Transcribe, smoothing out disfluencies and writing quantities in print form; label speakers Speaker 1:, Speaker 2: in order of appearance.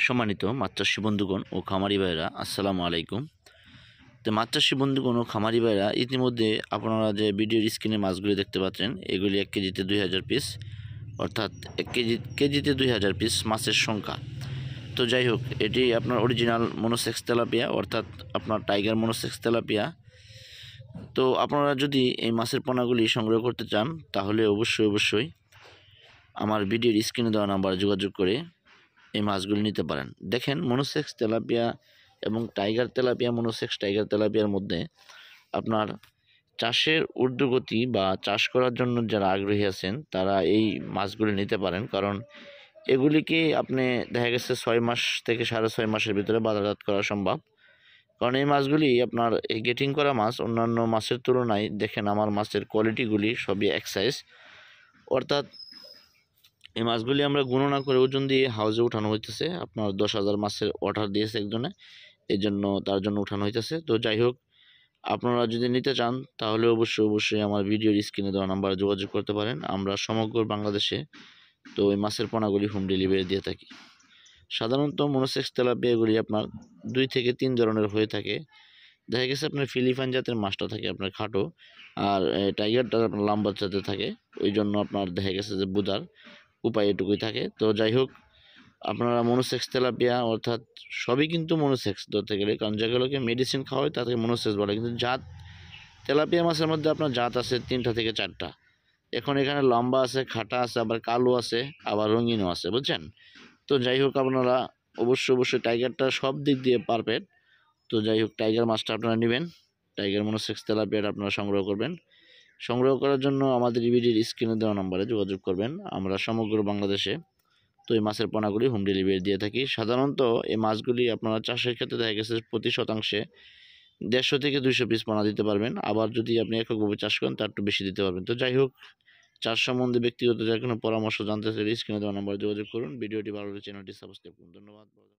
Speaker 1: সম্মানিত মাছ চাষী বন্ধুগণ ও খামারি ভাইরা, আসসালামু আলাইকুম। তো মাছ চাষী বন্ধুগণ ও খামারি ভাইরা, ইতিমধ্যে আপনারা যে ভিডিওর স্ক্রিনে মাছগুলি দেখতে পাচ্ছেন, এগুলি 1 কেজিতে 2000 পিস, অর্থাৎ 1 কেজিতে 2000 পিস মাছের সংখ্যা। তো যাই হোক, এটি আপনার অরিজিনাল মনোসেক্স তেলাপিয়া, অর্থাৎ আপনার টাইগার মনোসেক্স তেলাপিয়া। তো আপনারা যদি এই মাছের পোনাগুলি সংগ্রহ করতে চান, তাহলে অবশ্যই আমার ভিডিওর স্ক্রিনে দেওয়া নাম্বারে যোগাযোগ করে এই মাছগুলি নিতে পারেন। দেখেন, মনোসেক্স তেলাপিয়া এবং টাইগার তেলাপিয়া, মনোসেক্স টাইগার তেলাপিয়ার মধ্যে আপনার চাষের ঊর্ধ্বগতি বা চাষ করার জন্য যারা আগ্রহী আছেন, তারা এই মাছগুলি নিতে পারেন। কারণ এগুলিকে আপনি দেখা গেছে 6 মাস থেকে 6.5 মাসের ভিতরে বাজারজাত করা সম্ভব। কারণ এই মাছগুলি আপনার এই গেটিং করা মাছ, অন্যান্য মাছের তুলনায় দেখেন আমার মাছের কোয়ালিটিগুলি সবই এক সাইজ। অর্থাৎ এই মাছগুলি আমরা গণনা করে ওজন দিয়ে হাউজে উঠানো হইতেছে। আপনার 10,000 মাছের অর্ডার দিয়েছে একজনে, এই জন্য তার জন্য উঠানো হইতেছে। তো যাই হোক, আপনারা যদি নিতে চান, তাহলে অবশ্যই আমার ভিডিওর স্ক্রিনে দেওয়া নাম্বারে যোগাযোগ করতে পারেন। আমরা সমগ্র বাংলাদেশে তো এই মাছের পোনাগুলি হোম ডেলিভারি দিয়ে থাকি। সাধারণত মনোসেক্স তেলাপিয়াগুলি আপনার 2 থেকে 3 ধরনের হয়ে থাকে। দেখা গেছে আপনার ফিলিপাইন জাতের মাছটা থাকে আপনার খাটো, আর টাইগারটা আপনার লাম্বা জাতের থাকে। ওই জন্য আপনার দেখা গেছে যে বোঝার উপায় এটুকুই থাকে। তো যাই হোক, আপনারা মনোসেক্স তেলাপিয়া, অর্থাৎ সবই কিন্তু মনোসেক্স ধরতে গেলে, কারণ যেগুলোকে মেডিসিন খাওয়ায় তাদেরকে মনোসেক্স বলে। কিন্তু জাত তেলাপিয়া মাছের মধ্যে আপনার জাত আছে 3টা থেকে 4টা। এখন এখানে লম্বা আছে, খাটা আছে, আবার কালো আছে, আবার রঙিনও আছে, বুঝছেন? তো যাই হোক, আপনারা অবশ্যই টাইগারটা সব দিক দিয়ে পারফেক্ট। তো যাই হোক, টাইগার মাছটা আপনারা নেবেন, টাইগার মনোসেক্স তেলাপিয়াটা আপনারা সংগ্রহ করবেন। সংগ্রহ করার জন্য আমাদের ভিডিওর স্ক্রিনে দেওয়া নম্বরে যোগাযোগ করবেন। আমরা সমগ্র বাংলাদেশে তো এই মাছের পোনাগুলি হোম ডেলিভারি দিয়ে থাকি। সাধারণত এই মাছগুলি আপনারা চাষের ক্ষেত্রে দেখা গেছে প্রতি শতাংশে 150 থেকে 200 পিস পোনা দিতে পারবেন। আবার যদি আপনি এককভাবে চাষ করেন, তার একটু বেশি দিতে পারবেন। তো যাই হোক, চাষ সম্বন্ধে ব্যক্তিগত যে কোনো পরামর্শ জানতে চাইলে স্ক্রিনে দেওয়া নম্বরে যোগাযোগ করুন। ভিডিওটি ভালো লাগলে চ্যানেলটি সাবস্ক্রাইব করুন। ধন্যবাদ।